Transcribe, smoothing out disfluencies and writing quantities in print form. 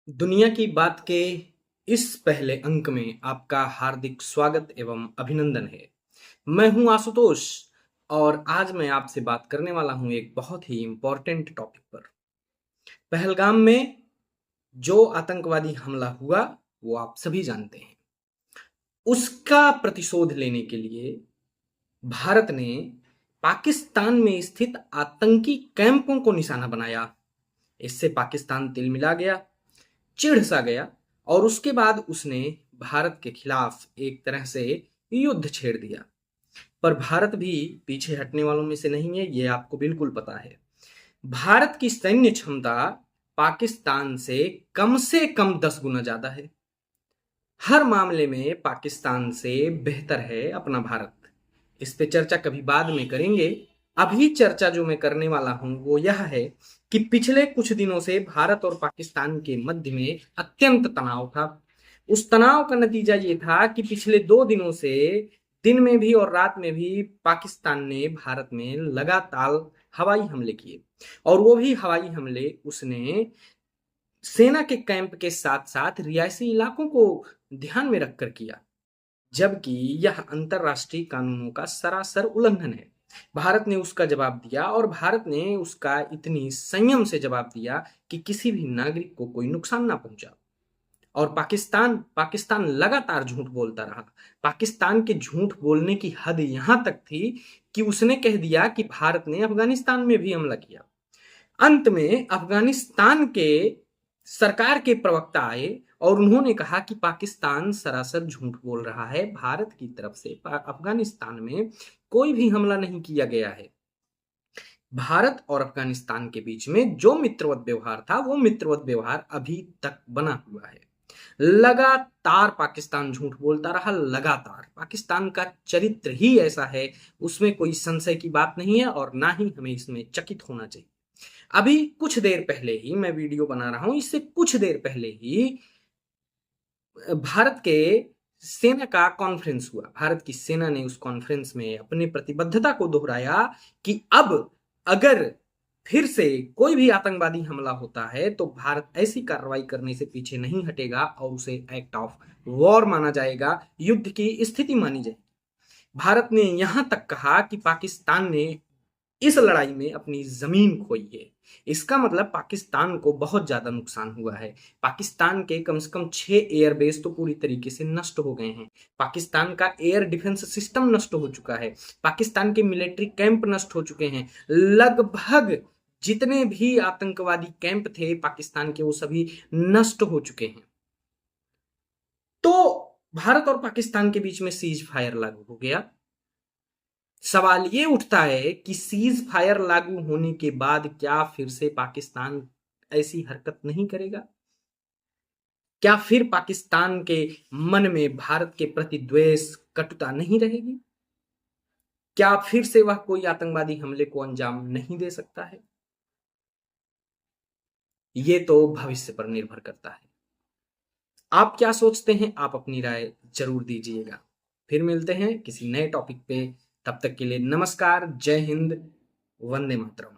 दुनिया की बात के इस पहले अंक में आपका हार्दिक स्वागत एवं अभिनंदन है। मैं हूं आशुतोष और आज मैं आपसे बात करने वाला हूं एक बहुत ही इंपॉर्टेंट टॉपिक पर। पहलगाम में जो आतंकवादी हमला हुआ वो आप सभी जानते हैं। उसका प्रतिशोध लेने के लिए भारत ने पाकिस्तान में स्थित आतंकी कैंपों को निशाना बनाया। इससे पाकिस्तान तिलमिला गया, चिढ़ सा गया और उसके बाद उसने भारत के खिलाफ एक तरह से युद्ध छेड़ दिया। पर भारत भी पीछे हटने वालों में से नहीं है, ये आपको बिल्कुल पता है। भारत की सैन्य क्षमता पाकिस्तान से कम 10 गुना ज्यादा है। हर मामले में पाकिस्तान से बेहतर है अपना भारत। इस पे चर्चा कभी बाद में करेंगे। अभी चर्चा जो मैं करने वाला हूं वो यह है कि पिछले कुछ दिनों से भारत और पाकिस्तान के मध्य में अत्यंत तनाव था। उस तनाव का नतीजा ये था कि पिछले 2 दिनों से दिन में भी और रात में भी पाकिस्तान ने भारत में लगातार हवाई हमले किए और वो भी हवाई हमले उसने सेना के कैंप के साथ साथ रिहायशी इलाकों को ध्यान में रखकर किया, जबकि यह अंतरराष्ट्रीय कानूनों का सरासर उल्लंघन है। भारत ने उसका जवाब दिया और भारत ने उसका इतनी संयम से जवाब दिया कि किसी भी नागरिक को कोई नुकसान ना पहुंचा। और पाकिस्तान लगातार झूठ बोलता रहा। पाकिस्तान के झूठ बोलने की हद यहां तक थी कि उसने कह दिया कि भारत ने अफगानिस्तान में भी हमला किया। अंत में अफगानिस्तान के सरकार के प्रवक्ता आए और उन्होंने कहा कि पाकिस्तान सरासर झूठ बोल रहा है, भारत की तरफ से अफगानिस्तान में कोई भी हमला नहीं किया गया है। भारत और अफगानिस्तान के बीच में जो मित्रवत व्यवहार था वो मित्रवत व्यवहार अभी तक बना हुआ है। लगातार पाकिस्तान झूठ बोलता रहा, लगातार। पाकिस्तान का चरित्र ही ऐसा है, उसमें कोई संशय की बात नहीं है और ना ही हमें इसमें चकित होना चाहिए। अभी कुछ देर पहले ही मैं वीडियो बना रहा हूं, इससे कुछ देर पहले ही भारत के सेना का कॉन्फ्रेंस हुआ। भारत की सेना ने उस कॉन्फ्रेंस में अपनी प्रतिबद्धता को दोहराया कि अब अगर फिर से कोई भी आतंकवादी हमला होता है तो भारत ऐसी कार्रवाई करने से पीछे नहीं हटेगा और उसे एक्ट ऑफ वॉर माना जाएगा, युद्ध की स्थिति मानी जाएगी। भारत ने यहां तक कहा कि पाकिस्तान ने इस लड़ाई में अपनी जमीन खोई है। इसका मतलब पाकिस्तान को बहुत ज्यादा नुकसान हुआ है। पाकिस्तान के कम से कम 6 एयरबेस तो पूरी तरीके से नष्ट हो गए हैं। पाकिस्तान का एयर डिफेंस सिस्टम नष्ट हो चुका है। पाकिस्तान के मिलिट्री कैंप नष्ट हो चुके हैं। लगभग जितने भी आतंकवादी कैंप थे पाकिस्तान के वो सभी नष्ट हो चुके हैं। तो भारत और पाकिस्तान के बीच में सीज फायर लागू हो गया। सवाल ये उठता है कि सीज फायर लागू होने के बाद क्या फिर से पाकिस्तान ऐसी हरकत नहीं करेगा? क्या फिर पाकिस्तान के मन में भारत के प्रति द्वेष, कटुता नहीं रहेगी? क्या फिर से वह कोई आतंकवादी हमले को अंजाम नहीं दे सकता है? ये तो भविष्य पर निर्भर करता है। आप क्या सोचते हैं? आप अपनी राय जरूर दीजिएगा। फिर मिलते हैं किसी नए टॉपिक पे। तब तक के लिए नमस्कार, जय हिंद, वंदे मातरम।